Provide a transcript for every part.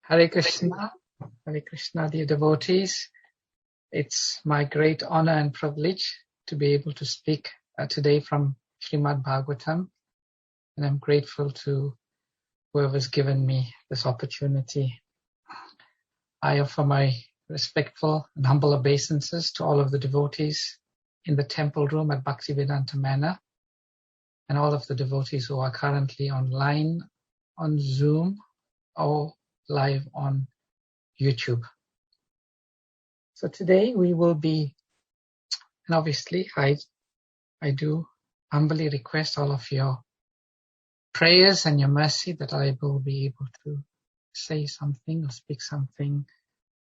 Hare Krishna, dear devotees. It's my great honor and privilege to be able to speak today from Srimad Bhagavatam, and I'm grateful to whoever's given me this opportunity. I offer my respectful and humble obeisances to all of the devotees in the temple room at Bhaktivedanta Manor, and all of the devotees who are currently online, on Zoom, or live on YouTube. So today we will be, and obviously I do humbly request all of your prayers and your mercy that I will be able to say something or speak something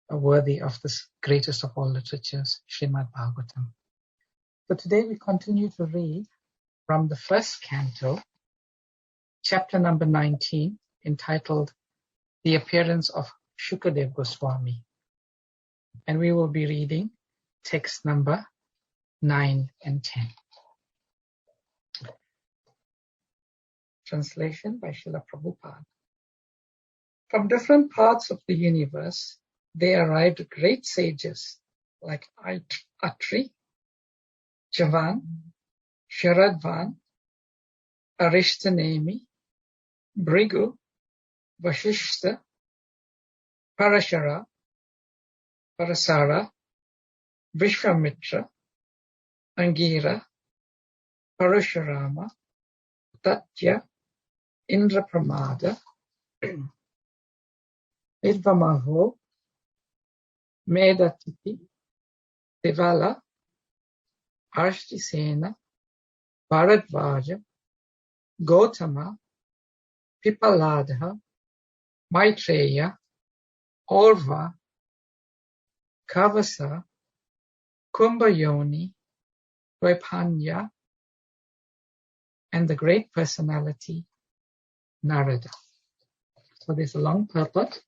worthy of this greatest of all literatures, Srimad Bhagavatam. So today we continue to read from the first canto, chapter number 19, entitled The Appearance of Shukadev Goswami. And we will be reading text number 9 and 10. Translation by Srila Prabhupada. From different parts of the universe, there arrived great sages like Atri, Javan, Sharadvan, Arishtanemi, Brigu, Vashishta, Parashara, Parasara, Vishwamitra, Angira, Parashurama, Tatya, Indrapramada, Vidvamaho, Medatiti, Devala, Arshtisena, Bharadvaja, Gotama, Pipaladha, Maitreya, Orva, Kavasa, Kumbhayoni, Vaipanya, and the great personality, Narada. So there's a long purport,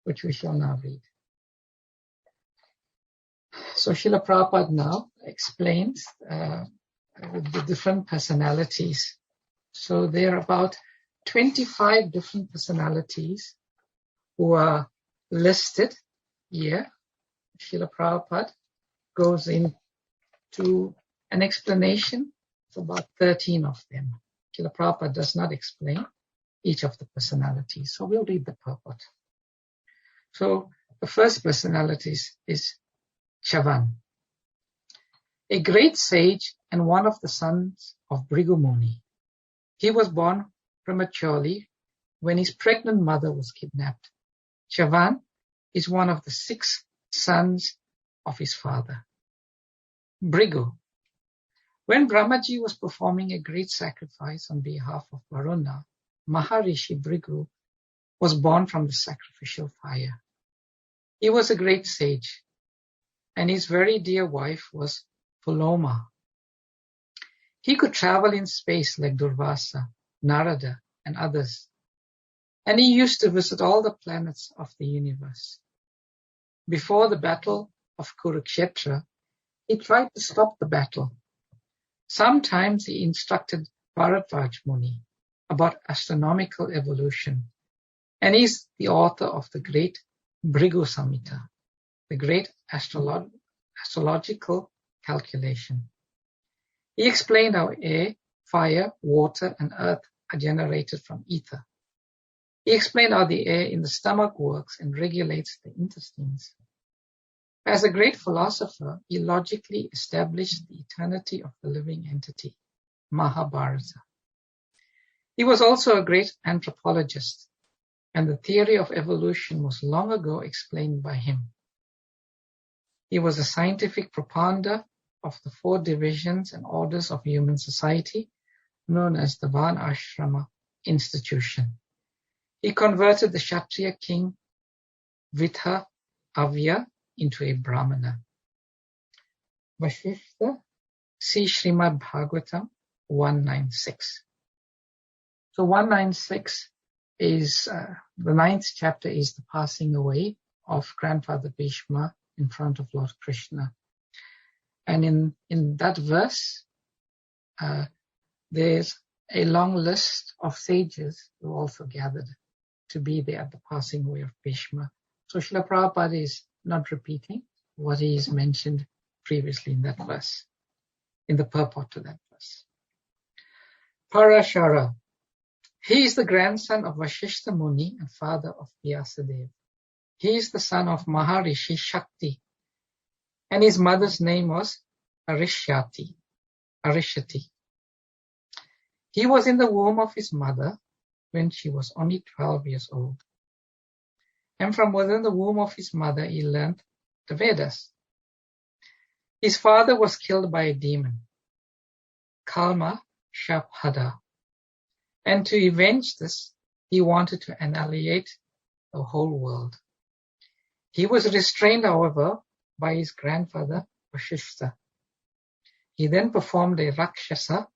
which we shall now read. So Srila Prabhupada now explains the different personalities. So there are about 25 different personalities who are listed here. Srila Prabhupada goes into an explanation of about 13 of them. Srila Prabhupada does not explain each of the personalities. So we'll read the purport. So the first personality is Chavan, a great sage and one of the sons of Bhrigu Muni. He was born prematurely when his pregnant mother was kidnapped. Chavan is one of the 6 sons of his father. Bhrigu. When Brahmaji was performing a great sacrifice on behalf of Varuna, Maharishi Bhrigu was born from the sacrificial fire. He was a great sage, and his very dear wife was Puloma. He could travel in space like Durvasa, Narada, and others, and he used to visit all the planets of the universe. Before the battle of Kurukshetra, he tried to stop the battle. Sometimes he instructed Bharadvaj Muni about astronomical evolution, and he is the author of the great Bhrigu Samhita, the great astrological calculation. He explained how air, fire, water, and earth are generated from ether. He explained how the air in the stomach works and regulates the intestines. As a great philosopher, he logically established the eternity of the living entity, Mahabharata. He was also a great anthropologist, and the theory of evolution was long ago explained by him. He was a scientific propounder of the 4 divisions and orders of human society, known as the Varnashrama institution. He converted the Kshatriya king Vitha Avya into a Brahmana. Vashishta, see Srimad Bhagavatam 196. So 196 is, the 9th chapter is the passing away of grandfather Bhishma in front of Lord Krishna. And in that verse, there's a long list of sages who also gathered. to be there at the passing away of Bhishma. So Srila Prabhupada is not repeating what is mentioned previously in that verse, in the purport to that verse. Parashara. He is the grandson of Vasishtha Muni and father of Vyasadeva. He is the son of Maharishi Shakti, and his mother's name was Arishyati. He was in the womb of his mother when she was only 12 years old. And from within the womb of his mother he learned the Vedas. His father was killed by a demon, Kalma Shapkhada. And to avenge this, he wanted to annihilate the whole world. He was restrained, however, by his grandfather, Vasishtha. He then performed a Rakshasa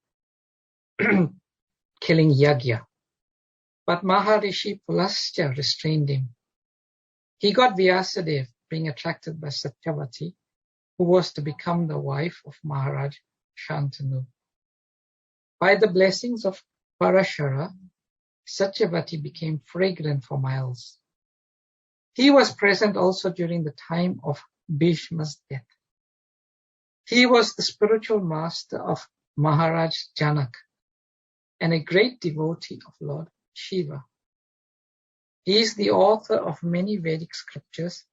killing yagya. But Maharishi Pulasthya restrained him. He got Vyasadeva, being attracted by Satyavati, who was to become the wife of Maharaj Shantanu. By the blessings of Parashara, Satyavati became fragrant for miles. He was present also during the time of Bhishma's death. He was the spiritual master of Maharaj Janak and a great devotee of Lord Shiva. He is the author of many Vedic scriptures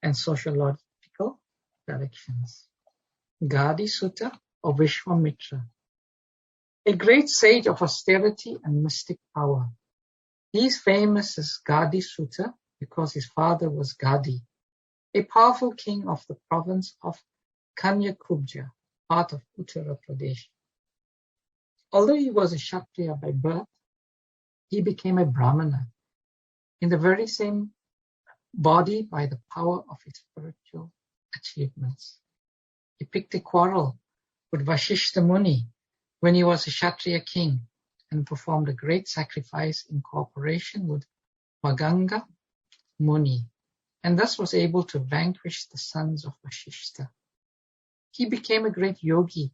and sociological directions. Gadi Sutta or Vishwamitra, a great sage of austerity and mystic power. He is famous as Gadi Sutta because his father was Gadi, a powerful king of the province of Kanyakubja, part of Uttara Pradesh. Although he was a Kshatriya by birth, he became a Brahmana in the very same body by the power of his spiritual achievements. He picked a quarrel with Vasishtha Muni when he was a Kshatriya king and performed a great sacrifice in cooperation with Maganga Muni, and thus was able to vanquish the sons of Vasishtha. He became a great yogi,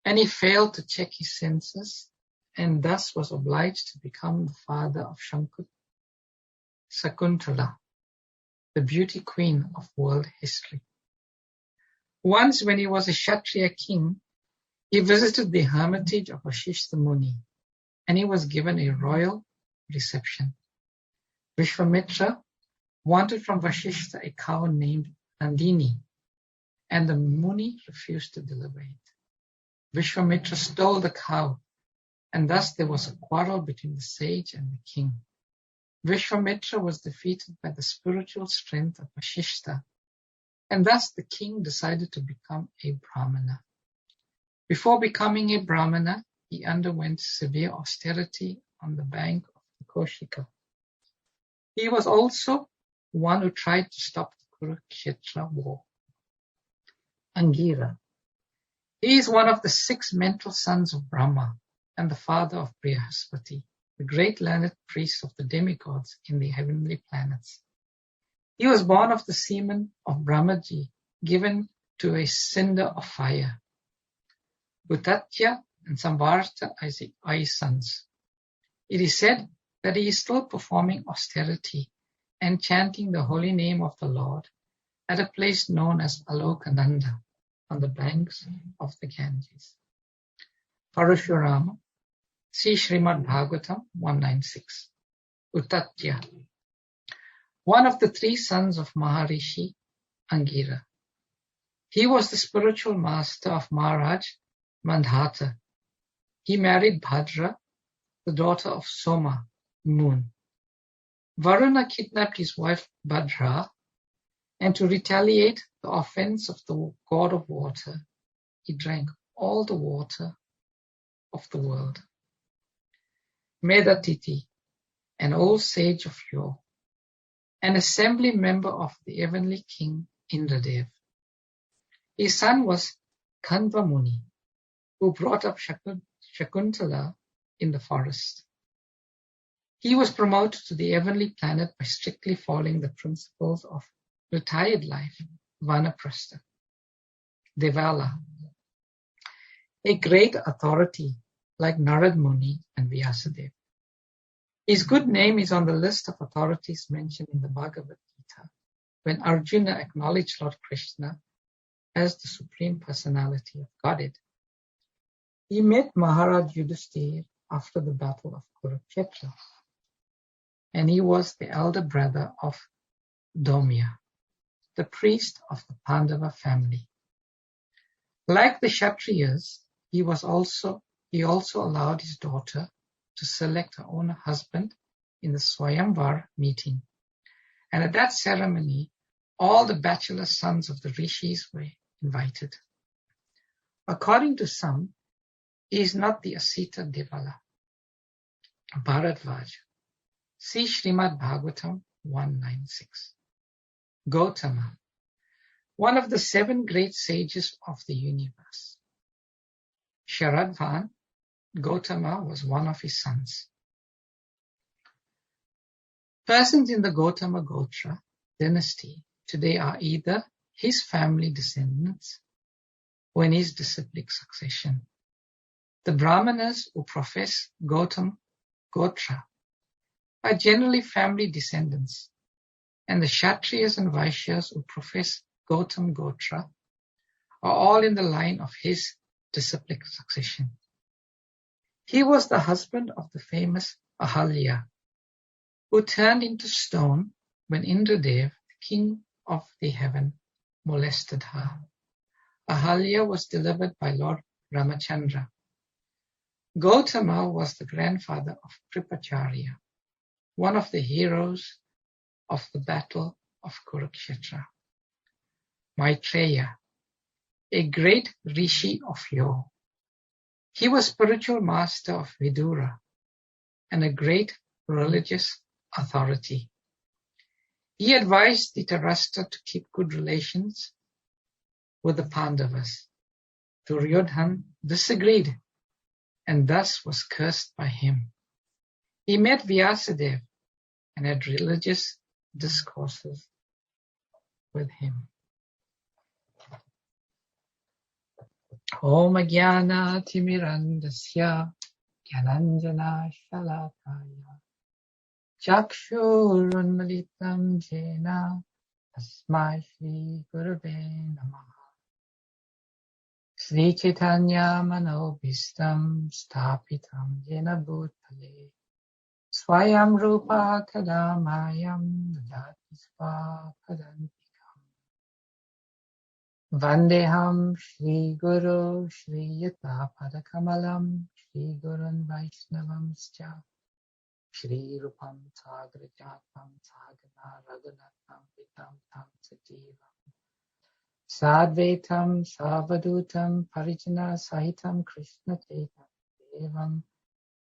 and he failed to check his senses, and thus was obliged to become the father of Sakuntala, the beauty queen of world history. Once when he was a Kshatriya king, he visited the hermitage of Vasishtha Muni, and he was given a royal reception. Vishwamitra wanted from Vasishtha a cow named Nandini, and the Muni refused to deliver it. Vishwamitra stole the cow, and thus there was a quarrel between the sage and the king. Vishwamitra was defeated by the spiritual strength of Vasishtha, and thus the king decided to become a Brahmana. Before becoming a Brahmana, he underwent severe austerity on the bank of the Kaushika. He was also one who tried to stop the Kurukshetra war. Angira. He is one of the 6 mental sons of Brahma and the father of Brihaspati, the great learned priest of the demigods in the heavenly planets. He was born of the semen of Brahmaji, given to a cinder of fire. Bhutatya and Samvarta are his sons. It is said that he is still performing austerity and chanting the holy name of the Lord at a place known as Alokananda on the banks of the Ganges. Parashurama, see Srimad Bhagavatam 196. Utatya, one of the 3 sons of Maharishi Angira. He was the spiritual master of Maharaj Mandhata. He married Bhadra, the daughter of Soma, moon. Varuna kidnapped his wife Bhadra, and to retaliate the offense of the god of water, he drank all the water of the world. Medatiti, an old sage of yore, an assembly member of the heavenly king Indradev. His son was Kanva Muni, who brought up Shakuntala in the forest. He was promoted to the heavenly planet by strictly following the principles of retired life, Vanaprastha. Devala, a great authority like Narad Muni and Vyasadeva. His good name is on the list of authorities mentioned in the Bhagavad Gita when Arjuna acknowledged Lord Krishna as the Supreme Personality of Godhead. He met Maharaj Yudhisthira after the Battle of Kurukshetra, and he was the elder brother of Dhaumya, the priest of the Pandava family. Like the Kshatriyas, he also allowed his daughter to select her own husband in the Swayamvar meeting. And at that ceremony, all the bachelor sons of the rishis were invited. According to some, he is not the Asita Devala, Bharadvaj. See Srimad Bhagavatam 196. Gautama, one of the 7 great sages of the universe. Sharadvan, Gautama was one of his sons. Persons in the Gautama Gotra dynasty today are either his family descendants or in his disciplic succession. The Brahmanas who profess Gautama Gotra are generally family descendants, and the Kshatriyas and Vaishyas who profess Gautama Gotra are all in the line of his disciplic succession. He was the husband of the famous Ahalya, who turned into stone when Indradev, the king of the heaven, molested her. Ahalya was delivered by Lord Ramachandra. Gautama was the grandfather of Kripacharya, one of the heroes of the battle of Kurukshetra. Maitreya, a great rishi of yore. He was spiritual master of Vidura and a great religious authority. He advised Dhritarashtra to keep good relations with the Pandavas. Duryodhana disagreed and thus was cursed by him. He met Vyasadeva and had religious discourses with him. Om Jnana Timirandasya Gyananjana Shalakaya Chakshurunmalitam Jena Tasmai Shri Gurave Namaha Sri Chaitanya Manobhistam Stapitam Jena Bhutale Swayam Rupa Kadamayam Dadati Svapadantikam Vandeham Shri Guru Shri Yata Padakamalam Shri Gurun Vaishnavamscha Shri Rupam Sagrajatam Sagana Raghunatam Vitam Tam Sativam Sadvetam Savadutam Parijana Sahitam Krishna Chaitam Devam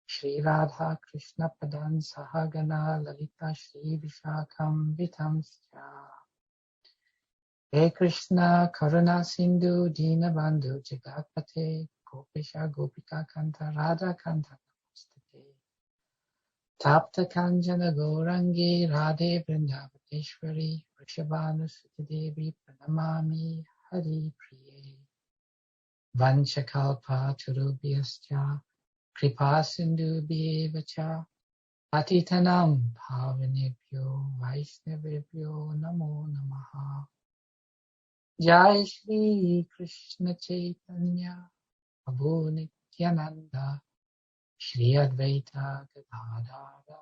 Shri Radha Krishna Padan Sahagana Lalita Shri Vishakam Vitamscha He Krishna Karuna Sindhu Dina Bandhu Jagatpate Gopisha Gopika Kanta Radha Kanta Namastate Tapta Kanjana Gourangi Radhe Vrindavateshwari Vrishabhanu Sutidevi Pranamami Hari Priye Vanchakalpa Turubhyascha Kripa Sindhu Bhyevacha Patitanam Bhavanebhyo Vaishnavebhyo Namo Namaha Jai Shri Krishna Chaitanya Prabhu Nityananda Shri Advaita Gadadara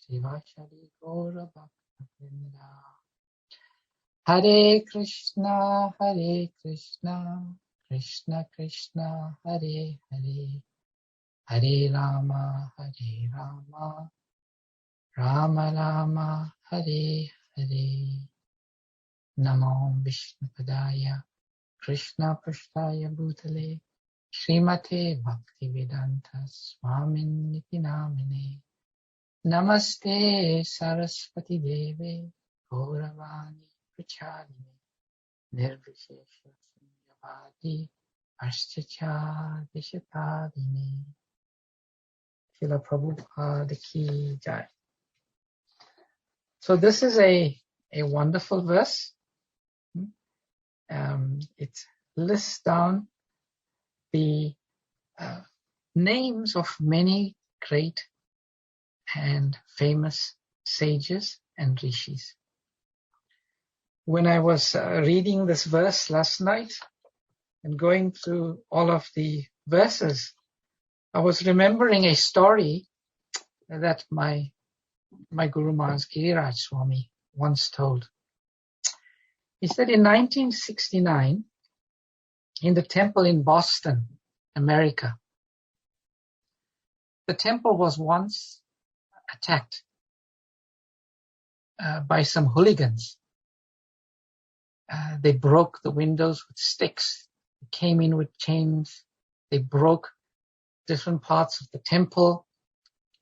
Srivasari Gaura Bhaktivinoda Hare Krishna Krishna Krishna Hare Hare Hare Rama Rama Rama Hare Hare Namo Vishnupadaya Krishna Prasthaya Bhutale Srimate Bhaktivedanta Swamin Niti Namine Namaste Saraswati Deve Gauravani Prachadine Nirvishesha Sunyavadi Ashtacha Vishatadine Srila Prabhupada Ki Jai. So this is a wonderful verse. It lists down the names of many great and famous sages and rishis. When I was reading this verse last night and going through all of the verses, I was remembering a story that my Guru Maharaj Giriraj Swami once told. He said in 1969, in the temple in Boston, America, the temple was once attacked by some hooligans. They broke the windows with sticks. They came in with chains. They broke different parts of the temple,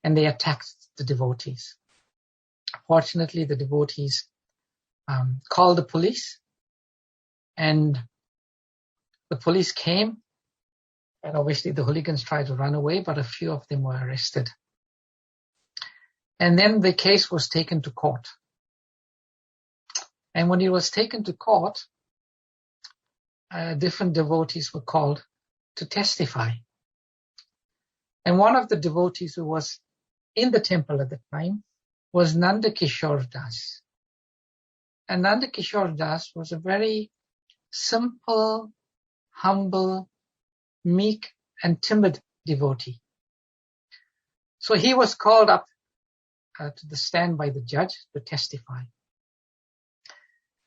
and they attacked the devotees. Fortunately, the devotees called the police, and the police came, and obviously the hooligans tried to run away, but a few of them were arrested. And then the case was taken to court. And when it was taken to court, different devotees were called to testify. And one of the devotees who was in the temple at the time was Nanda Kishore Das. And Nanda Kishore Das was a very simple, humble, meek, and timid devotee. So he was called up to the stand by the judge to testify.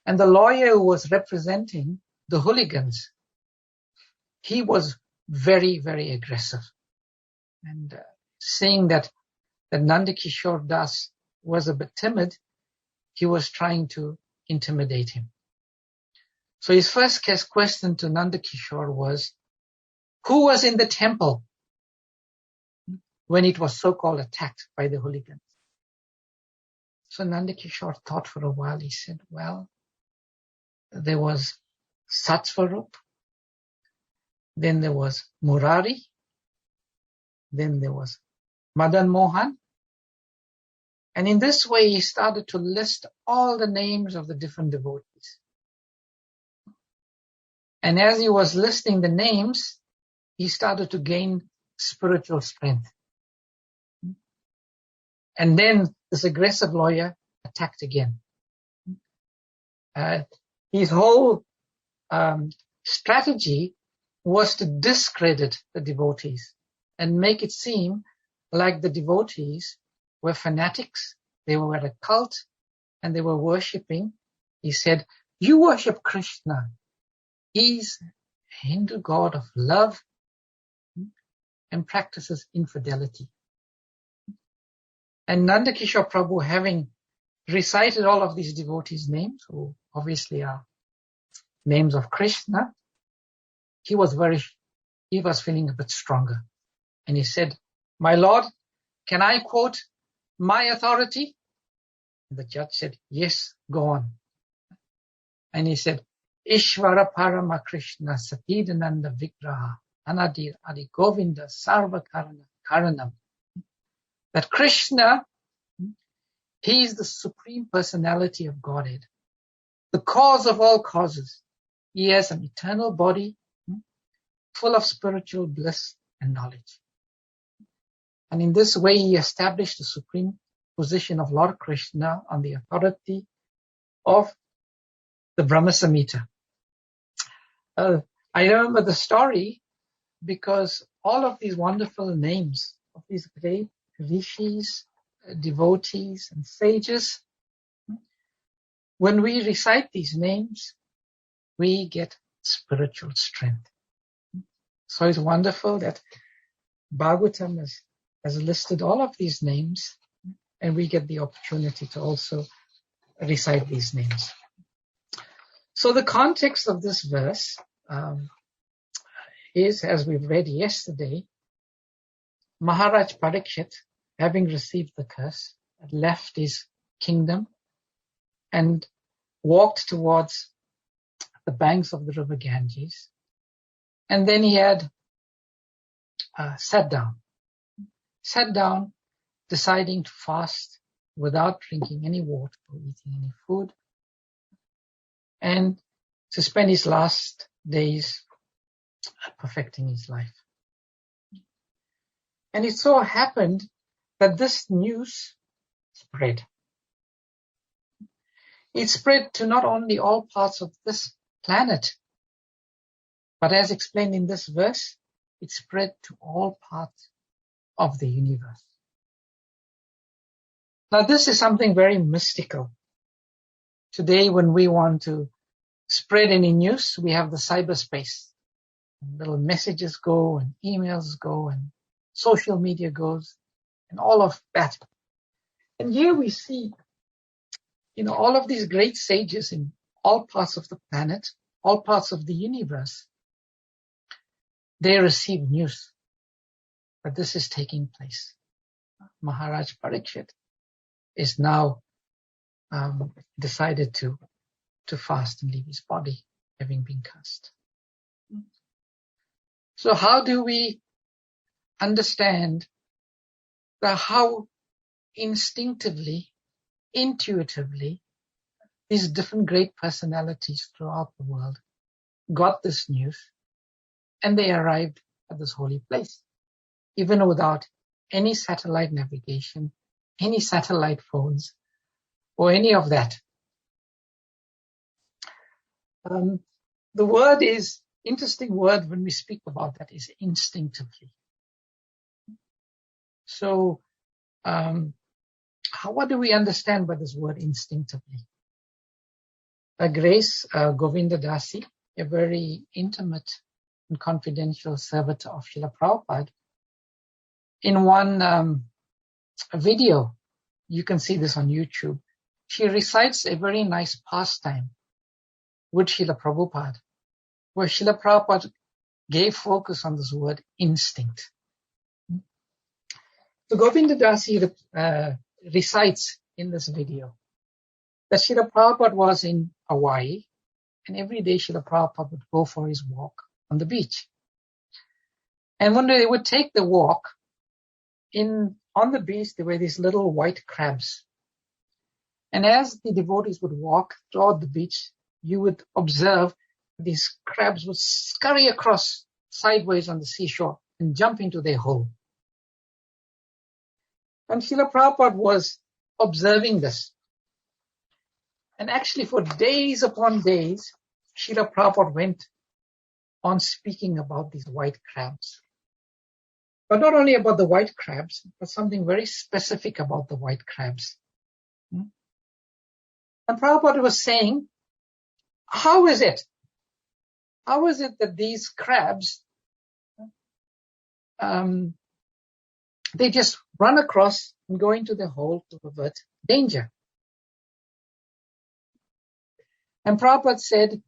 And the lawyer who was representing the hooligans, he was very, very aggressive. And saying that Nanda Kishore Das was a bit timid, he was trying to intimidate him. So his first question to Nanda Kishore was, who was in the temple when it was so-called attacked by the hooligans? So Nanda Kishore thought for a while. He said, well, there was Satsvarup, then there was Murari, then there was Madan Mohan. And in this way, he started to list all the names of the different devotees. And as he was listing the names, he started to gain spiritual strength. And then this aggressive lawyer attacked again. His whole strategy was to discredit the devotees and make it seem like the devotees were fanatics, they were a cult, and they were worshipping. He said, you worship Krishna. He's a Hindu god of love and practices infidelity. And Nanda Kishore Prabhu, having recited all of these devotees' names, who obviously are names of Krishna, he was feeling a bit stronger. And he said, my Lord, can I quote my authority? And the judge said, yes, go on. And he said, Ishvara Parama Krishna Satidananda Vigraha Anadir Adi Govinda Sarva Karanam. That Krishna, he is the supreme personality of Godhead, the cause of all causes. He has an eternal body full of spiritual bliss and knowledge. And in this way, he established the supreme position of Lord Krishna on the authority of the Brahma Samhita. I remember the story because all of these wonderful names of these great rishis, devotees, and sages, when we recite these names, we get spiritual strength. So it's wonderful that Bhagavatam has listed all of these names, and we get the opportunity to also recite these names. So the context of this verse is, as we've read yesterday, Maharaj Parikshit, having received the curse, left his kingdom and walked towards the banks of the river Ganges. And then he had sat down, deciding to fast without drinking any water or eating any food, and to spend his last days perfecting his life. And it so happened that this news spread. It spread to not only all parts of this planet, but as explained in this verse, it spread to all parts of the universe. Now, this is something very mystical. Today, when we want to spread any news, we have the cyberspace. Little messages go and emails go and social media goes and all of that. And here we see, all of these great sages in all parts of the planet, all parts of the universe, they receive news that this is taking place. Maharaj Parikshit is now decided to fast and leave his body, having been cursed. So how do we understand how instinctively, intuitively, these different great personalities throughout the world got this news and they arrived at this holy place, even without any satellite navigation, any satellite phones, or any of that? The word is, interesting word when we speak about that is instinctively. So, what do we understand by this word instinctively? Grace Govinda Dasi, a very intimate and confidential servitor of Srila Prabhupada, in one video, you can see this on YouTube, she recites a very nice pastime with Srila Prabhupada, where Srila Prabhupada gave focus on this word instinct. So Govinda Dasi recites in this video that Srila Prabhupada was in Hawaii, and every day Srila Prabhupada would go for his walk on the beach. And one day they would take the walk, on the beach there were these little white crabs. And as the devotees would walk toward the beach, you would observe these crabs would scurry across sideways on the seashore and jump into their hole. And Srila Prabhupada was observing this. And actually for days upon days, Srila Prabhupada went on speaking about these white crabs. But not only about the white crabs, but something very specific about the white crabs. And Prabhupada was saying, how is it that these crabs, they just run across and go into the hole to avert danger? And Prabhupada said,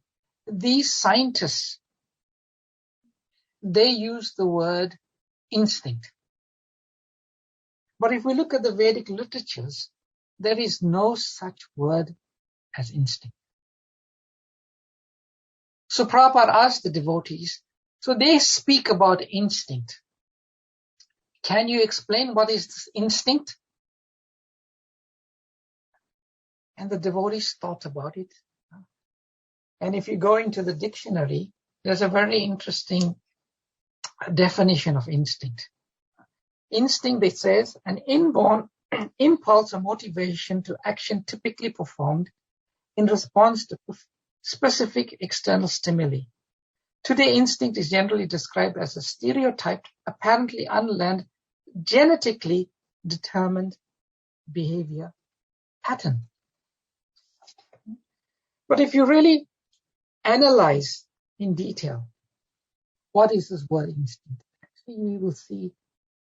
these scientists, they use the word instinct. But if we look at the Vedic literatures, there is no such word as instinct. So Prabhupada asked the devotees, so they speak about instinct. Can you explain what is this instinct? And the devotees thought about it. And if you go into the dictionary, there's a very interesting definition of instinct. Instinct, it says, an inborn impulse or motivation to action typically performed in response to specific external stimuli. Today, instinct is generally described as a stereotyped, apparently unlearned, genetically determined behavior pattern. But if you really analyze in detail, what is this word instinct? Actually, we will see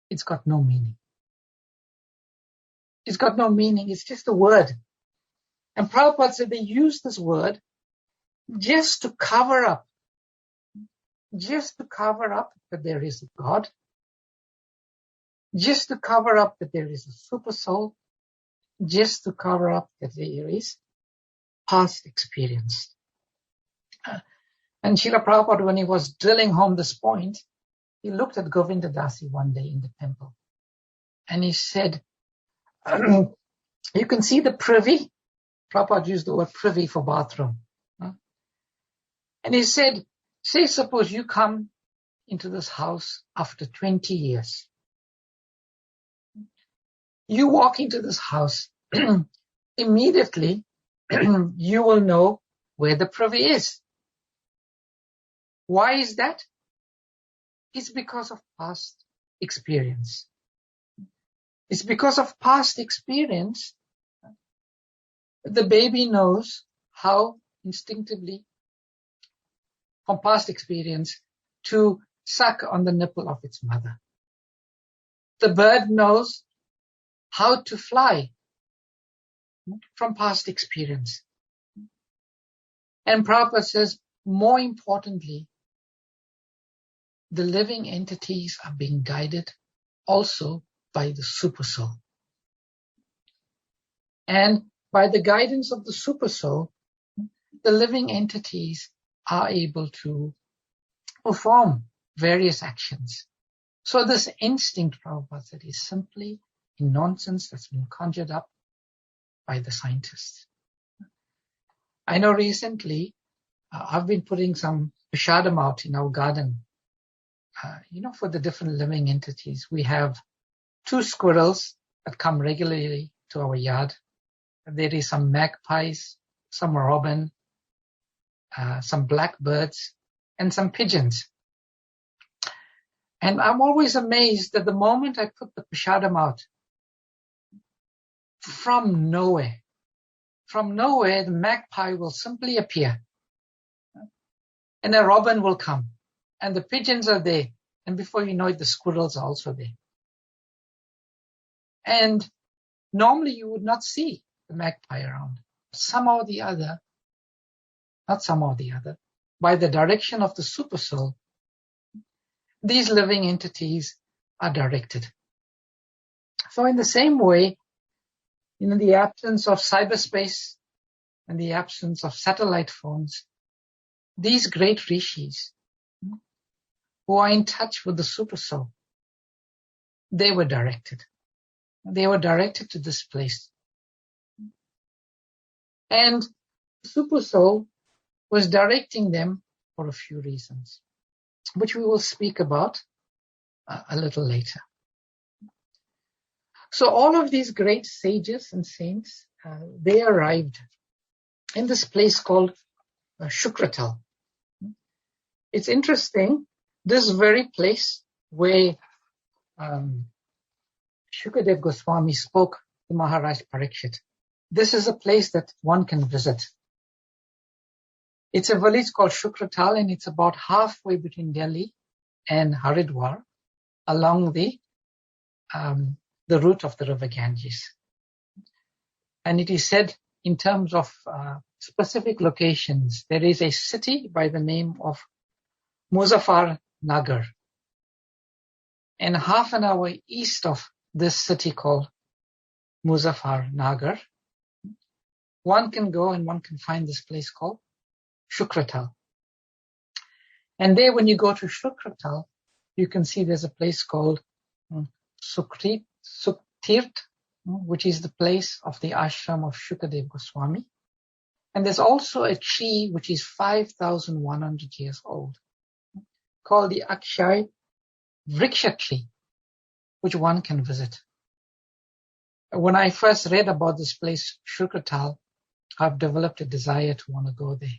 it's got no meaning. It's got no meaning. It's just a word. And Prabhupada said they use this word just to cover up that there is a God, just to cover up that there is a super soul, just to cover up that there is past experience. And Srila Prabhupada, when he was drilling home this point, he looked at Govinda Dasi one day in the temple. And he said, you can see the privy. Prabhupada used the word privy for bathroom. And he said, say suppose you come into this house after 20 years. You walk into this house, immediately you will know where the privy is. Why is that? It's because of past experience. It's because of past experience. The baby knows how instinctively, from past experience, to suck on the nipple of its mother. The bird knows how to fly from past experience. And Prabhupada says, more importantly, the living entities are being guided also by the super soul. And by the guidance of the super soul, the living entities are able to perform various actions. So this instinct, Prabhupada said, is simply nonsense that's been conjured up by the scientists. I know recently I've been putting some prashadam out in our garden, for the different living entities. We have 2 squirrels that come regularly to our yard. There is some magpies, some robin, some blackbirds, and some pigeons. And I'm always amazed that the moment I put the prashadam out, from nowhere, the magpie will simply appear. And a robin will come. And the pigeons are there. And before you know it, the squirrels are also there. And normally you would not see the magpie around. Somehow or the other, by the direction of the super soul, these living entities are directed. So in the same way, in the absence of cyberspace and the absence of satellite phones, these great rishis who are in touch with the super soul, they were directed. They were directed to this place. And the super soul was directing them for a few reasons, which we will speak about a little later. So all of these great sages and saints, they arrived in this place called Shukratal. It's interesting, this very place where Shukadev Goswami spoke to Maharaj Parikshit, this is a place that one can visit. It's a village called Shukratal, and it's about halfway between Delhi and Haridwar along the route of the river Ganges. And it is said in terms of specific locations, there is a city by the name of Muzaffarnagar. And half an hour east of this city called Muzaffarnagar, one can go and one can find this place called Shukratal. And there, when you go to Shukratal, you can see there's a place called Suktirt, which is the place of the ashram of Shukadev Goswami. And there's also a tree which is 5,100 years old, called the Akshay Vriksha tree, which one can visit. When I first read about this place, Shukratal, I've developed a desire to want to go there.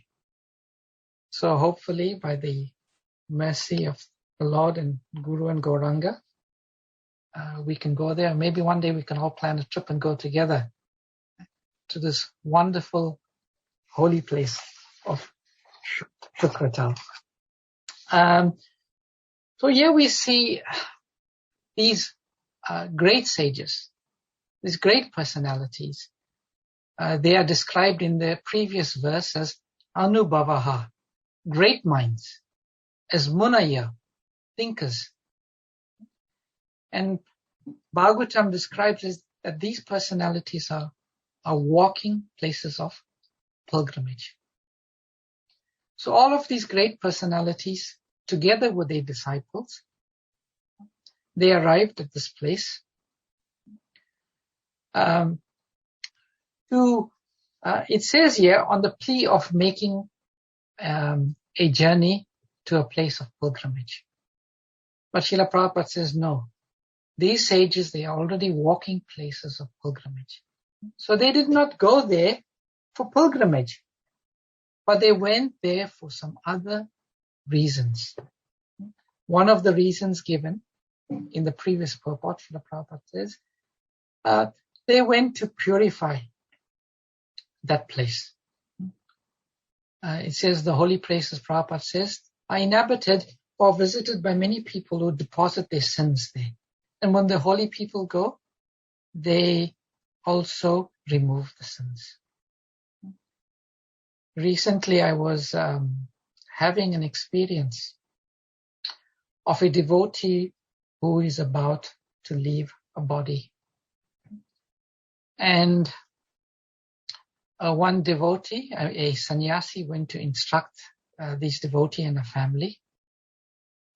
So hopefully, by the mercy of the Lord and Guru and Gauranga, we can go there. Maybe one day we can all plan a trip and go together to this wonderful holy place of Shukratal. So here we see these great sages, these great personalities. They are described in the previous verse as Anubhavaha, great minds, as Munaya, thinkers. And Bhagavatam describes it that these personalities are walking places of pilgrimage. So all of these great personalities, together with their disciples, they arrived at this place it says here, on the plea of making a journey to a place of pilgrimage. But Srila Prabhupada says no. these sages, they are already walking places of pilgrimage. So they did not go there for pilgrimage, but they went there for some other reasons. One of the reasons given in the previous purport, Srila Prabhupada says, they went to purify that place. It says the holy places, Prabhupada says, are inhabited or visited by many people who deposit their sins there. And when the holy people go, they also remove the sins. Recently, I was having an experience of a devotee who is about to leave a body. And one devotee, a sannyasi, went to instruct this devotee and a family.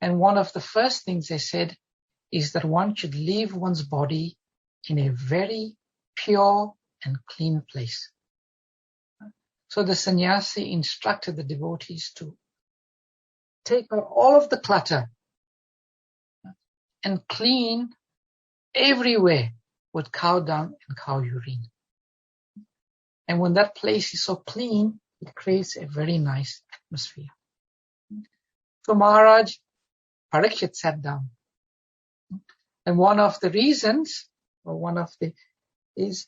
And one of the first things they said is that one should leave one's body in a very pure and clean place. So the sannyasi instructed the devotees to take out all of the clutter and clean everywhere with cow dung and cow urine. And when that place is so clean, it creates a very nice atmosphere. So Maharaj Parikshit sat down. And one of the reasons, is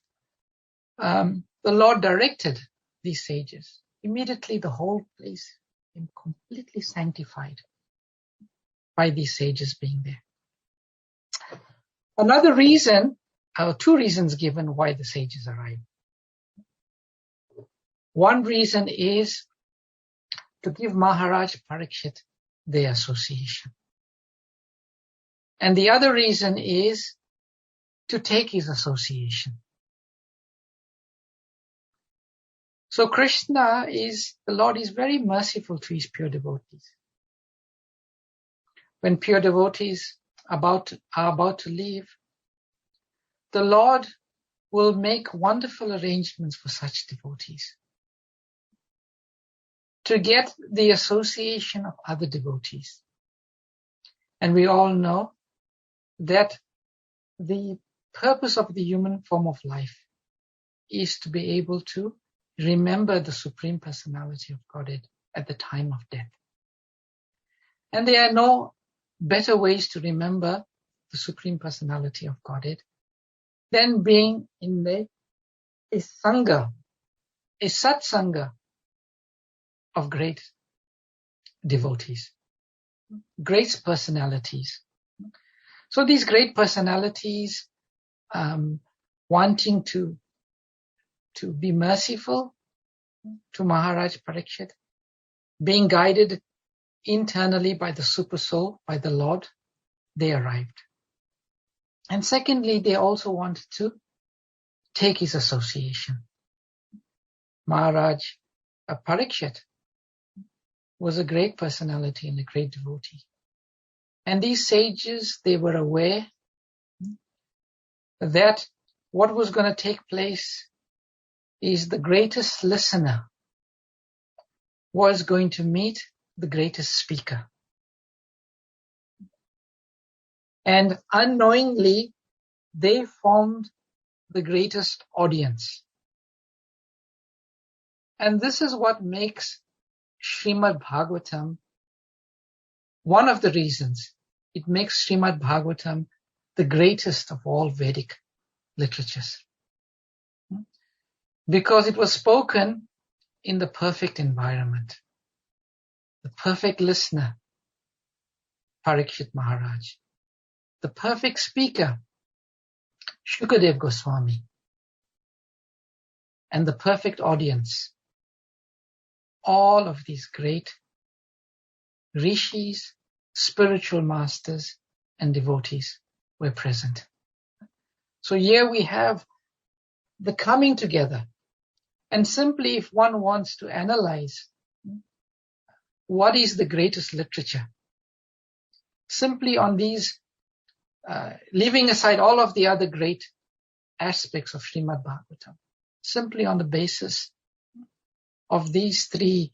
the Lord directed these sages. Immediately the whole place became completely sanctified by these sages being there. Another reason, two reasons given why the sages arrived. One reason is to give Maharaj Parikshit their association. And the other reason is to take his association. So the Lord is very merciful to his pure devotees. When pure devotees are about to leave, the Lord will make wonderful arrangements for such devotees to get the association of other devotees. And we all know that the purpose of the human form of life is to be able to remember the Supreme Personality of Godhead at the time of death. And there are no better ways to remember the Supreme Personality of Godhead than being in a sangha, a satsanga of great devotees, great personalities. So these great personalities, wanting to be merciful to Maharaj Parikshit, being guided internally by the Super Soul, by the Lord, they arrived. And secondly, they also wanted to take his association. Maharaj Parikshit was a great personality and a great devotee. And these sages, they were aware that what was going to take place is the greatest listener was going to meet the greatest speaker. And unknowingly, they formed the greatest audience. And this is what makes Srimad Bhagavatam, one of the reasons it makes Srimad Bhagavatam the greatest of all Vedic literatures. Because it was spoken in the perfect environment. The perfect listener, Parikshit Maharaj. The perfect speaker, Shukadev Goswami. And the perfect audience, all of these great rishis, spiritual masters, and devotees were present. So here we have the coming together. And simply if one wants to analyze what is the greatest literature, simply on these, leaving aside all of the other great aspects of Srimad Bhagavatam, simply on the basis of these three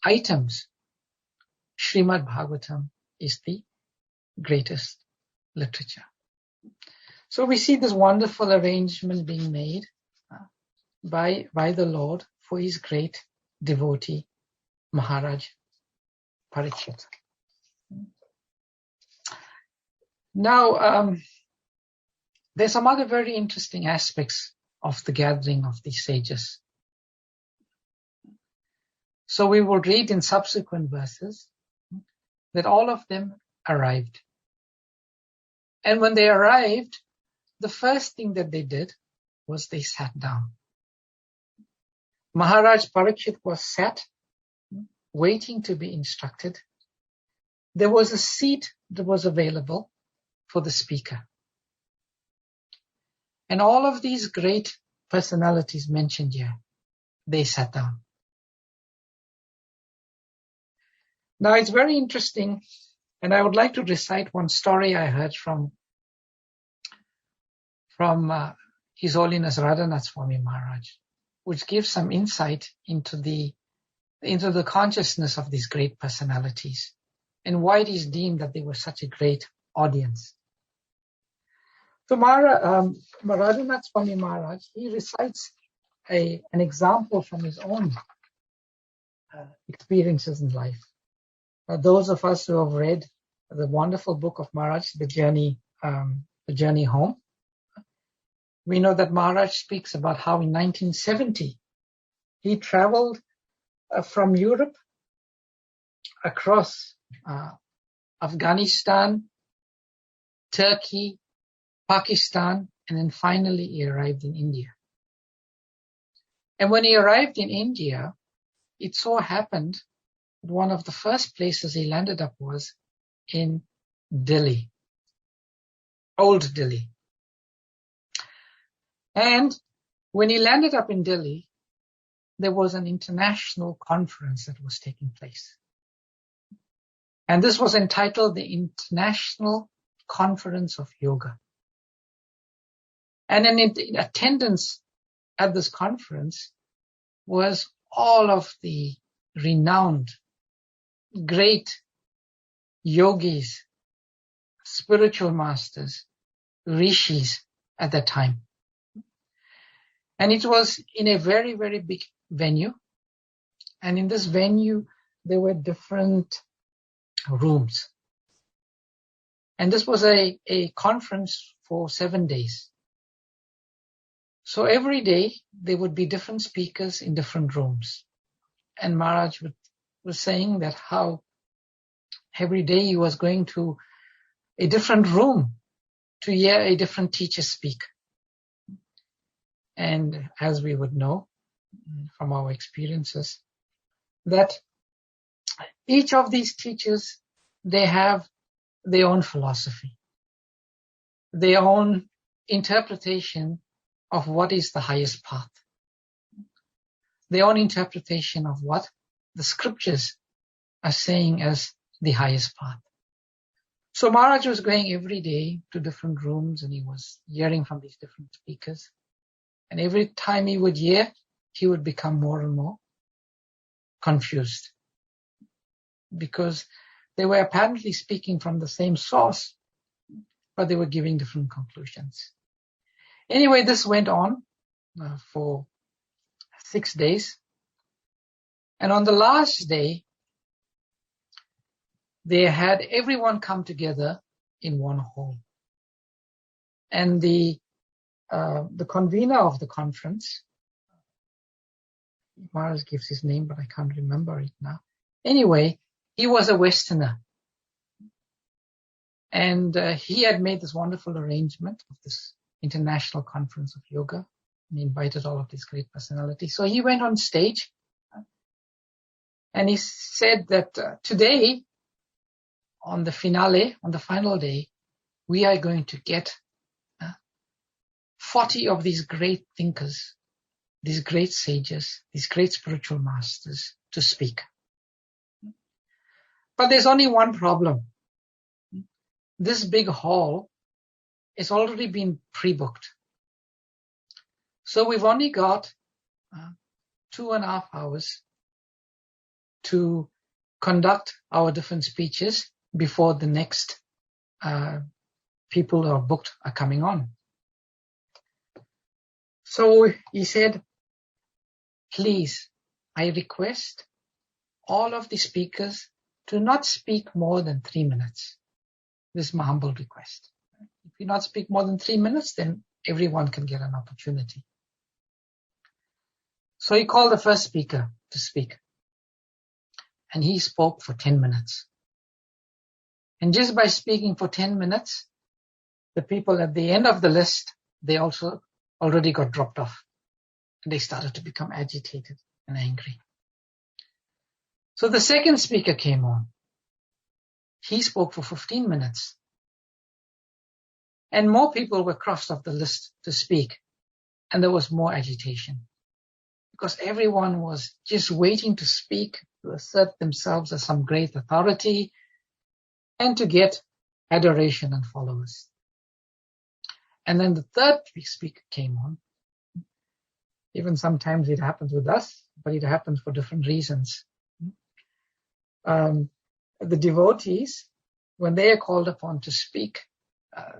items, Srimad Bhagavatam is the greatest literature. So we see this wonderful arrangement being made by the Lord for his great devotee, Maharaj Parikshit. Now, there's some other very interesting aspects of the gathering of these sages. So we will read in subsequent verses that all of them arrived. And when they arrived, the first thing that they did was they sat down. Maharaj Parikshit was sat, waiting to be instructed. There was a seat that was available for the speaker. And all of these great personalities mentioned here, they sat down. Now it's very interesting, and I would like to recite one story I heard from His Holiness Radhanath Swami Maharaj, which gives some insight into the consciousness of these great personalities and why it is deemed that they were such a great audience. So Radhanath Swami Maharaj, he recites an example from his own experiences in life. Those of us who have read the wonderful book of Maharaj, The Journey Home, we know that Maharaj speaks about how in 1970 he traveled from Europe across Afghanistan, Turkey, Pakistan, and then finally he arrived in India. And when he arrived in India, it so happened that one of the first places he landed up was in Delhi, Old Delhi. And when he landed up in Delhi, there was an international conference that was taking place. And this was entitled the International Conference of Yoga. And in attendance at this conference was all of the renowned, great yogis, spiritual masters, rishis at that time. And it was in a very, very big venue. And in this venue, there were different rooms. And this was a conference for 7 days. So every day, there would be different speakers in different rooms. And Maharaj was saying that how every day he was going to a different room to hear a different teacher speak. And as we would know from our experiences, that each of these teachers, they have their own philosophy, their own interpretation of what is the highest path, their own interpretation of what the scriptures are saying as the highest path. So Maharaj was going every day to different rooms and he was hearing from these different speakers. And every time he would hear, he would become more and more confused because they were apparently speaking from the same source, but they were giving different conclusions. Anyway, this went on for 6 days. And on the last day, they had everyone come together in one hall. And the convener of the conference, Maharaj gives his name, but I can't remember it now. Anyway, he was a Westerner. And he had made this wonderful arrangement of this International Conference of Yoga and invited all of these great personalities. So he went on stage and he said that today, on the final day, we are going to get 40 of these great thinkers, these great sages, these great spiritual masters to speak. But there's only one problem. This big hall is already been pre-booked. So we've only got 2.5 hours to conduct our different speeches before the next people who are booked are coming on. So he said, please, I request all of the speakers to not speak more than 3 minutes. This is my humble request. If you not speak more than 3 minutes, then everyone can get an opportunity. So he called the first speaker to speak. And he spoke for 10 minutes. And just by speaking for 10 minutes, the people at the end of the list, they also already got dropped off. And they started to become agitated and angry. So the second speaker came on. He spoke for 15 minutes. And more people were crossed off the list to speak. And there was more agitation. Because everyone was just waiting to speak, to assert themselves as some great authority, and to get adoration and followers. And then the third speaker came on. Even sometimes it happens with us, but it happens for different reasons. The devotees, when they are called upon to speak,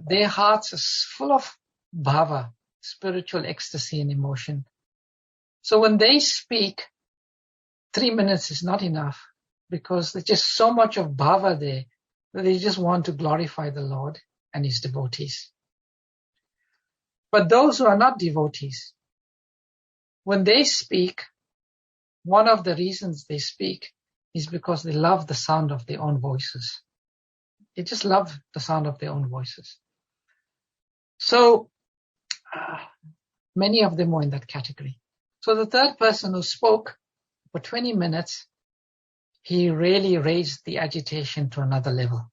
their hearts are full of bhava, spiritual ecstasy and emotion. So when they speak, 3 minutes is not enough because there's just so much of bhava there that they just want to glorify the Lord and His devotees. But those who are not devotees, when they speak, one of the reasons they speak is because they love the sound of their own voices. They just love the sound of their own voices. So many of them were in that category. So the third person who spoke for 20 minutes, he really raised the agitation to another level.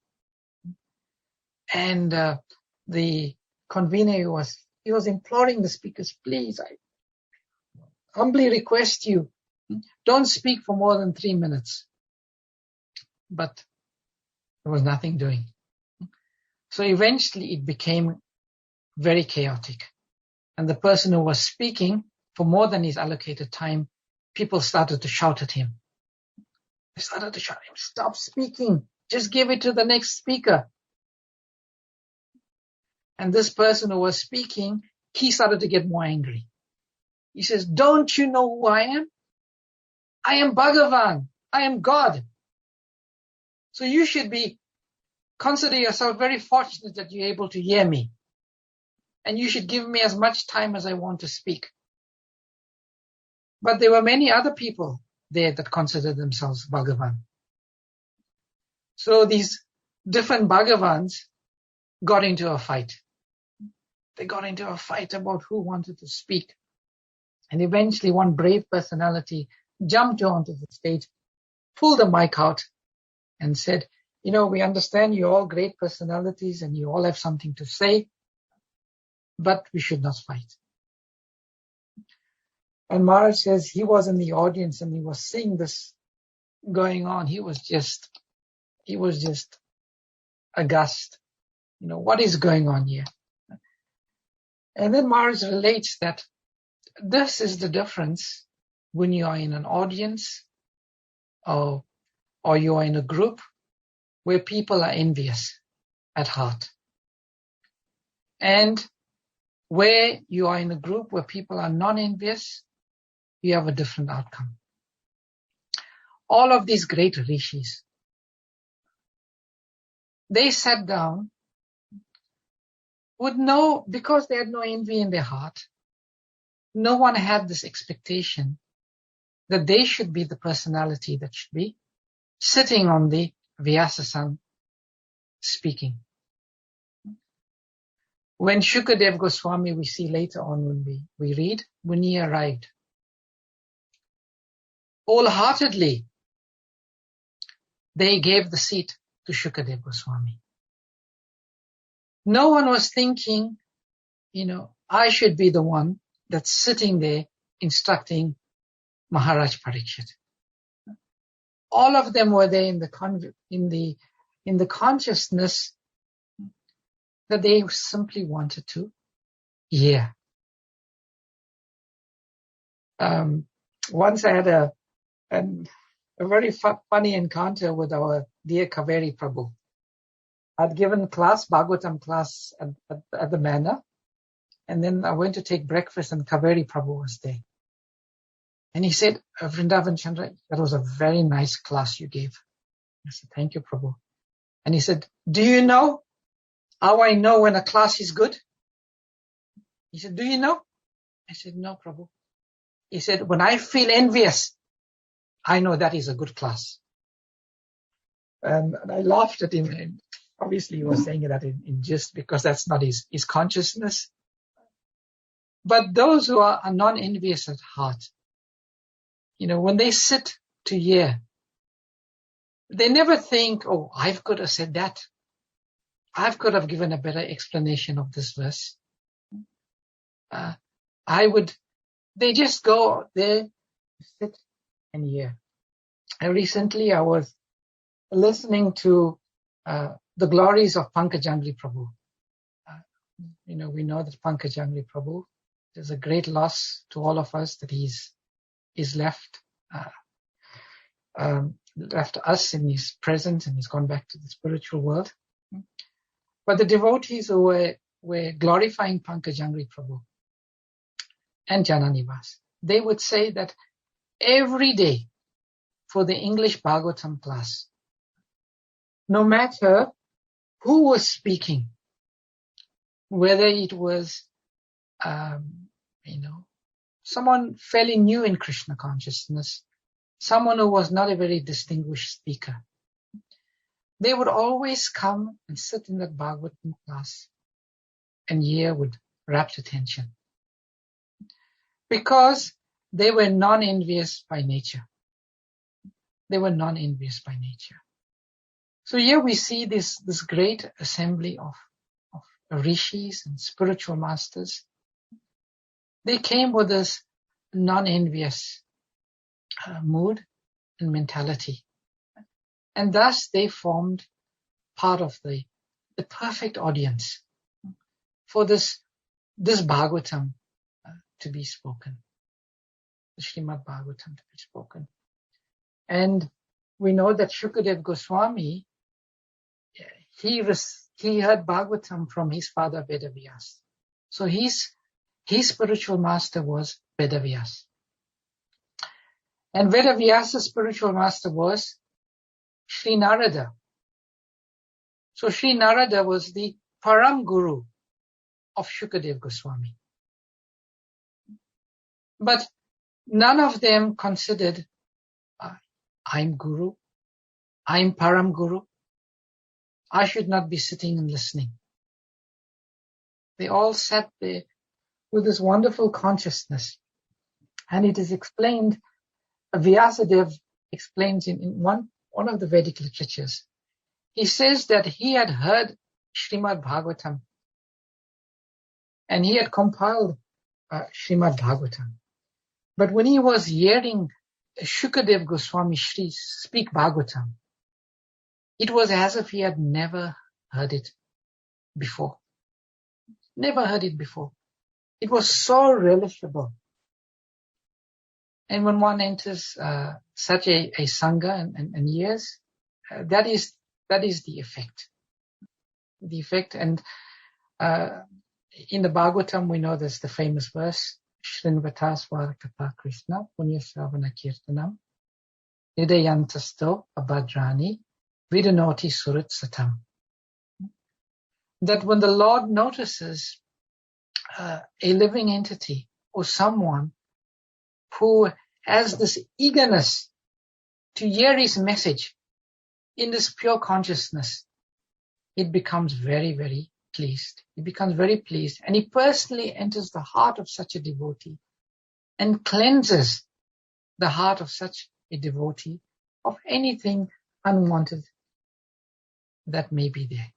And the convener, he was imploring the speakers, please, I humbly request you, don't speak for more than 3 minutes. But there was nothing doing. So eventually it became very chaotic. And the person who was speaking for more than his allocated time, people started to shout at him. They started to shout at him, stop speaking, just give it to the next speaker. And this person who was speaking, he started to get more angry. He says, don't you know who I am? I am Bhagavan. I am God. So you should consider yourself very fortunate that you're able to hear me. And you should give me as much time as I want to speak. But there were many other people there that considered themselves Bhagavan. So these different Bhagavans got into a fight. They got into a fight about who wanted to speak. And eventually one brave personality jumped onto the stage, pulled the mic out and said, we understand you're all great personalities and you all have something to say, but we should not fight. And Maharaj says he was in the audience and he was seeing this going on. He was just aghast. What is going on here? And then Maharaj relates that this is the difference when you are in an audience or you are in a group where people are envious at heart. And where you are in a group where people are non-envious, you have a different outcome. All of these great rishis, they sat down because they had no envy in their heart. No one had this expectation that they should be the personality that should be sitting on the Vyasasana speaking. When Shukadev Goswami, we see later on when we read, when he arrived, wholeheartedly, they gave the seat to Shukadev Goswami. No one was thinking, I should be the one that's sitting there instructing Maharaj Parikshit. All of them were there in the consciousness that they simply wanted to hear. Once I had a very funny encounter with our dear Kaveri Prabhu. I'd given Bhagavatam class at the manor. And then I went to take breakfast and Kaveri Prabhu was there. And he said, Vrindavan Candra, that was a very nice class you gave. I said, thank you, Prabhu. And he said, do you know how I know when a class is good? He said, do you know? I said, no, Prabhu. He said, when I feel envious, I know that is a good class. And I laughed at him. And obviously, he was saying that in jest because that's not his consciousness. But those who are non-envious at heart, when they sit to hear, they never think, oh, I could have said that. I could have given a better explanation of this verse. They just go there, sit and hear. And recently I was listening to the glories of Pankajangli Prabhu. We know that Pankajangli Prabhu, there's a great loss to all of us that he's left us in his presence and he's gone back to the spiritual world. But the devotees who were glorifying Pankajangli Prabhu and Jananivas, they would say that every day for the English Bhagavatam class, no matter who was speaking, whether it was, someone fairly new in Krishna consciousness, someone who was not a very distinguished speaker, they would always come and sit in that Bhagavatam class and hear with rapt attention. Because they were non-envious by nature. They were non-envious by nature. So here we see this great assembly of rishis and spiritual masters. They came with this non-envious mood and mentality. And thus they formed part of the perfect audience for this Bhagavatam to be spoken, the Srimad Bhagavatam to be spoken. And we know that Shukadev Goswami, he heard Bhagavatam from his father Vedavyas. So his spiritual master was Vedavyas. And Vedavyas' spiritual master was Sri Narada. So Sri Narada was the Param Guru of Shukadev Goswami. But none of them considered, I'm Guru, I'm Param Guru, I should not be sitting and listening. They all sat there with this wonderful consciousness. And it is explained, Vyasadeva explains in one of the Vedic literatures. He says that he had heard Srimad Bhagavatam and he had compiled Srimad Bhagavatam. But when he was hearing Shukadev Goswami Shri speak Bhagavatam, it was as if he had never heard it before. Never heard it before. It was so relishable. And when one enters such a Sangha and hears, that is the effect. The effect. And in the Bhagavatam, we know there's the famous verse, Shrinvata Swara Katha Krishna Punya Sravana Kirtanam Nidayantasto Abhadrani Vidanoti Surat Satam. That when the Lord notices a living entity or someone who has this eagerness to hear his message in this pure consciousness, it becomes very, very pleased. He becomes very pleased, and he personally enters the heart of such a devotee and cleanses the heart of such a devotee of anything unwanted that may be there.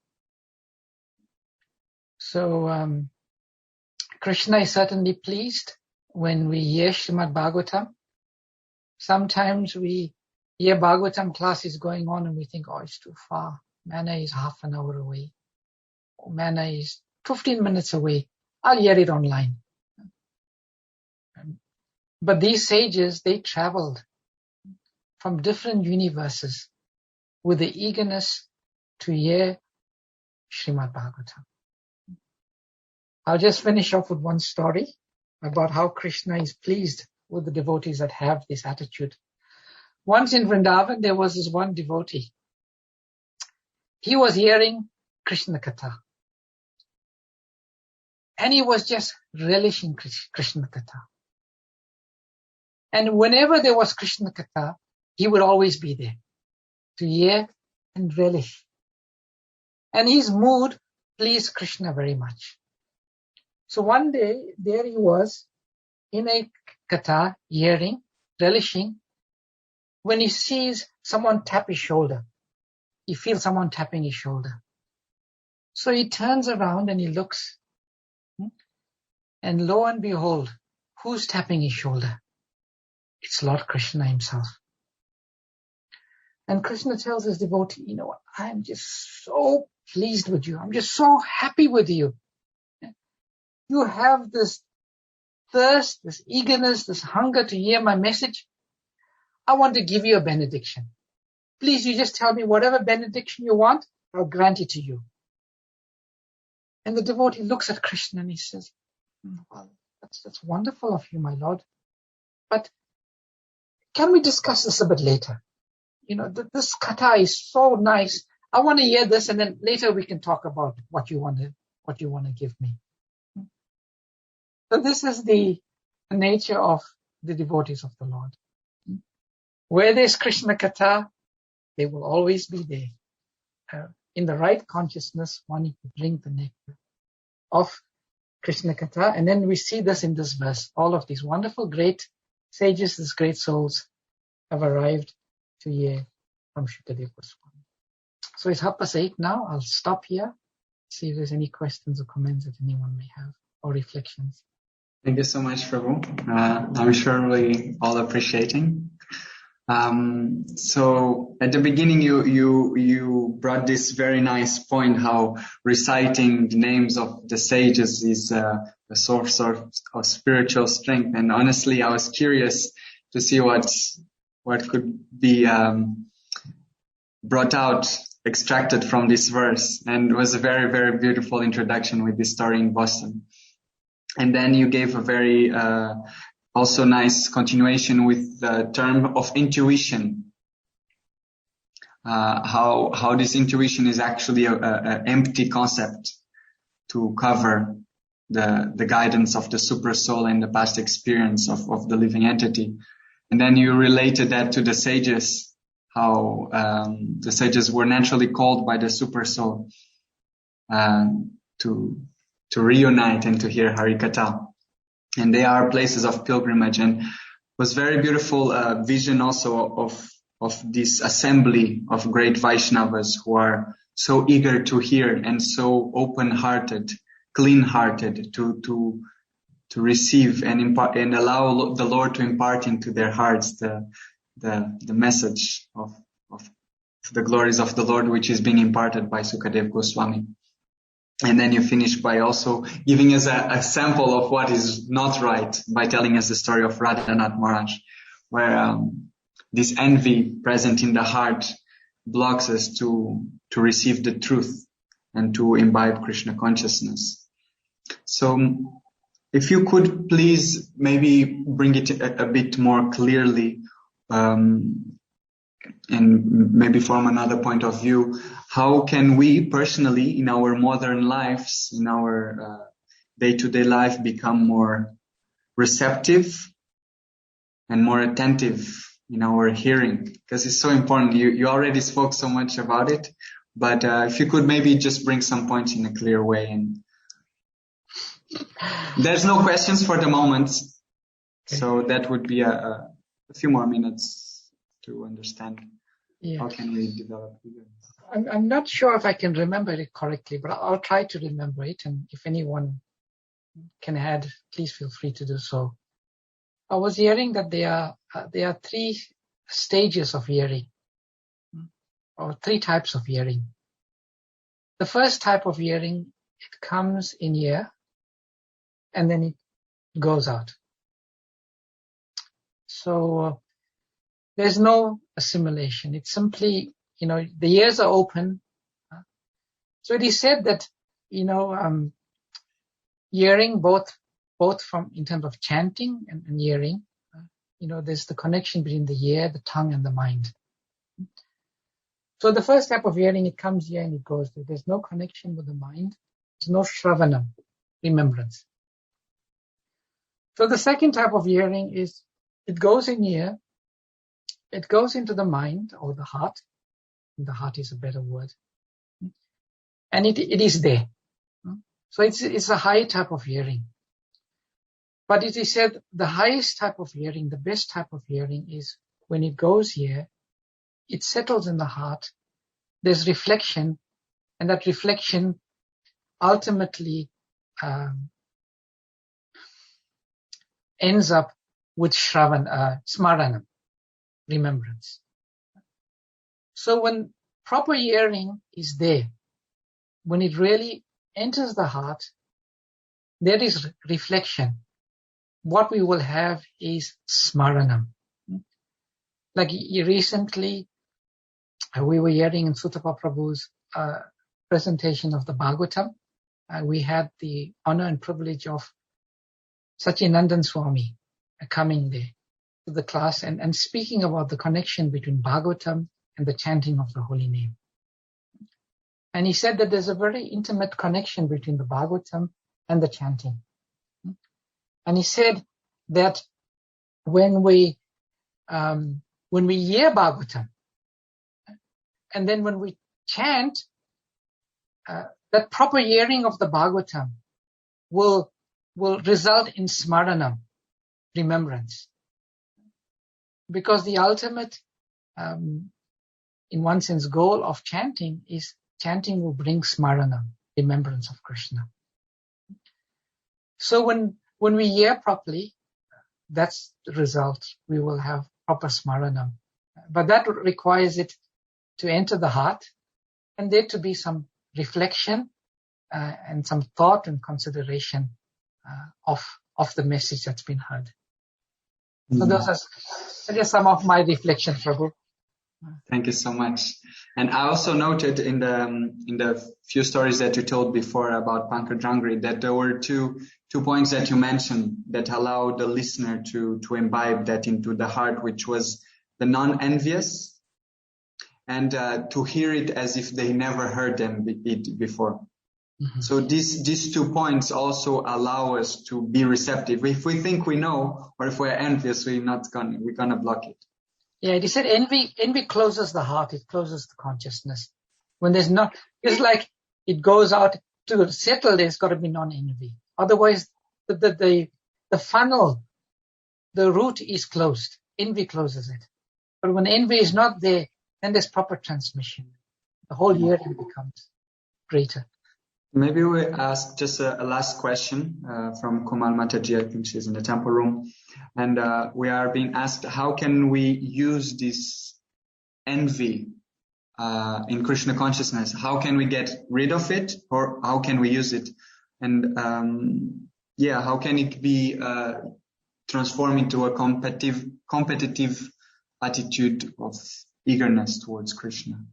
So Krishna is certainly pleased when we hear Srimad Bhagavatam. Sometimes we hear Bhagavatam classes going on and we think, oh, it's too far. Manna is half an hour away. Manna is 15 minutes away. I'll hear it online. But these sages, they traveled from different universes with the eagerness to hear Srimad Bhagavatam. I'll just finish off with one story about how Krishna is pleased with the devotees that have this attitude. Once in Vrindavan, there was this one devotee. He was hearing Krishna Katha. And he was just relishing Krishna Katha. And whenever there was Krishna Katha, he would always be there to hear and relish. And his mood pleased Krishna very much. So one day, there he was in a Katha, hearing, relishing, when he sees someone tap his shoulder. He feels someone tapping his shoulder. So he turns around and he looks. And lo and behold, who's tapping his shoulder? It's Lord Krishna himself. And Krishna tells his devotee, you know what, I'm just so pleased with you. I'm just so happy with you. You have this thirst, this eagerness, this hunger to hear my message. I want to give you a benediction. Please, you just tell me whatever benediction you want, I'll grant it to you. And the devotee looks at Krishna and he says, well, that's wonderful of you, my Lord. But can we discuss this a bit later? You know, this katha is so nice. I want to hear this, and then later we can talk about what you want to give me. So this is the nature of the devotees of the Lord. Where there's Krishna katha, they will always be there. In the right consciousness, one can drink the nectar of Krishna Katha. And then we see this in this verse. All of these wonderful, great sages, these great souls have arrived to hear from Shukadeva Goswami. So it's 8:30 now. I'll stop here. See if there's any questions or comments that anyone may have or reflections. Thank you so much, Prabhu. I'm sure we all appreciating. So at the beginning, you brought this very nice point, how reciting the names of the sages is a source of spiritual strength. And honestly, I was curious to see what could be brought out, extracted from this verse. And it was a very, very beautiful introduction with this story in Boston. And then you gave a very also nice continuation with the term of intuition. How this intuition is actually a empty concept to cover the guidance of the super soul and the past experience of the living entity. And then you related that to the sages, how the sages were naturally called by the super soul to reunite and to hear Harikatha. And they are places of pilgrimage, and it was very beautiful vision also of this assembly of great Vaishnavas who are so eager to hear and so open-hearted, clean-hearted to receive and impart and allow the Lord to impart into their hearts the message of the glories of the Lord, which is being imparted by Sukadeva Goswami. And then you finish by also giving us a sample of what is not right by telling us the story of Radhanath Maharaj, where this envy present in the heart blocks us to receive the truth and to imbibe Krishna consciousness. So if you could please maybe bring it a bit more clearly, and maybe from another point of view, how can we personally in our modern lives, in our day-to-day life, become more receptive and more attentive in our hearing? Because it's so important. You already spoke so much about it, but if you could maybe just bring some points in a clear way. And there's no questions for the moment, so that would be a few more minutes to understand. Yes. How can we develop it? I'm not sure if I can remember it correctly, but I'll try to remember it. And if anyone can add, please feel free to do so. I was hearing that there are 3 stages of hearing, or 3 types of hearing. The first type of hearing, it comes in here, and then it goes out. So there's no assimilation. It's simply, the ears are open So it is said that, hearing both from in terms of chanting and hearing, there's the connection between the ear, the tongue, and the mind. So the first type of hearing, it comes here and it goes there. There's no connection with the mind. There's no shravanam, remembrance. So the second type of hearing is, it goes in here, it goes into the mind or the heart. The heart is a better word. And it is there. So it's a high type of hearing. But it is said the highest type of hearing, the best type of hearing is when it goes here, it settles in the heart, there's reflection, and that reflection ultimately ends up with smaranam, remembrance. So when proper hearing is there, when it really enters the heart, there is reflection. What we will have is smaranam. Like recently, we were hearing in Sutapa Prabhu's presentation of the Bhagavatam. We had the honor and privilege of Sachinandan Swami coming there to the class and speaking about the connection between Bhagavatam and the chanting of the holy name. And he said that there's a very intimate connection between the Bhagavatam and the chanting. And he said that when we hear Bhagavatam, and then when we chant, that proper hearing of the Bhagavatam will result in smaranam, remembrance. Because the ultimate, in one sense, goal of chanting is chanting will bring smaranam, remembrance of Krishna. So when we hear properly, that's the result. We will have proper smaranam. But that requires it to enter the heart and there to be some reflection and some thought and consideration of the message that's been heard. So those are just some of my reflections, Prabhu. Thank you so much. And I also noted in the few stories that you told before about Pankaj that there were two points that you mentioned that allow the listener to imbibe that into the heart, which was the non-envious and to hear it as if they never heard it before. Mm-hmm. So these 2 points also allow us to be receptive. If we think we know, or if we're envious, we're gonna block it. Yeah, he said envy closes the heart, it closes the consciousness. When there's not, it's like it goes out to settle, there's got to be non-envy. Otherwise, the funnel, the root is closed. Envy closes it. But when envy is not there, then there's proper transmission. The whole hearing becomes greater. Maybe we ask just a last question from Kumal Mataji. I think she's in the temple room. And we are being asked, how can we use this envy in Krishna consciousness? How can we get rid of it, or how can we use it? And how can it be transformed into a competitive attitude of eagerness towards Krishna?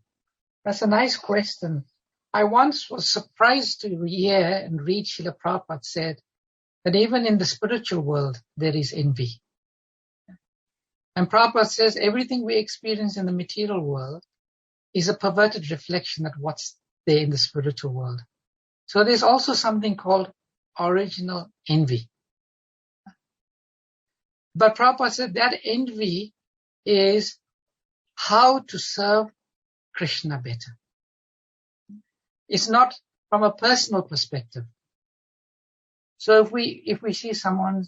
That's a nice question. I once was surprised to hear and read Srila Prabhupada said that even in the spiritual world, there is envy. And Prabhupada says everything we experience in the material world is a perverted reflection of what's there in the spiritual world. So there's also something called original envy. But Prabhupada said that envy is how to serve Krishna better. It's not from a personal perspective. So if we see someone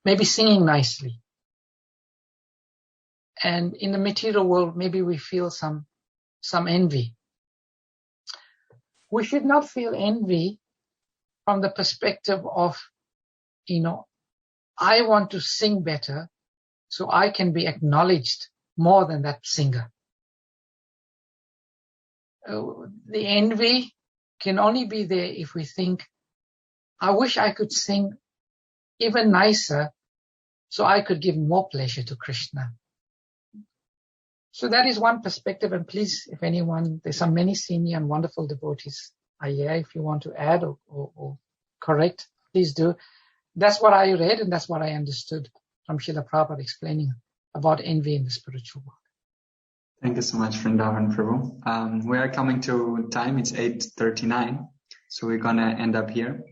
maybe singing nicely, and in the material world maybe we feel some envy, we should not feel envy from the perspective of, I want to sing better so I can be acknowledged more than that singer. The envy can only be there if we think, I wish I could sing even nicer so I could give more pleasure to Krishna. So that is one perspective, and please, if anyone, there's some many senior and wonderful devotees are here. If you want to add or correct, please do. That's what I read, and that's what I understood from Srila Prabhupada explaining about envy in the spiritual world. Thank you so much, Vrindavan Prabhu. We are coming to time. It's 8:39, so we're gonna end up here.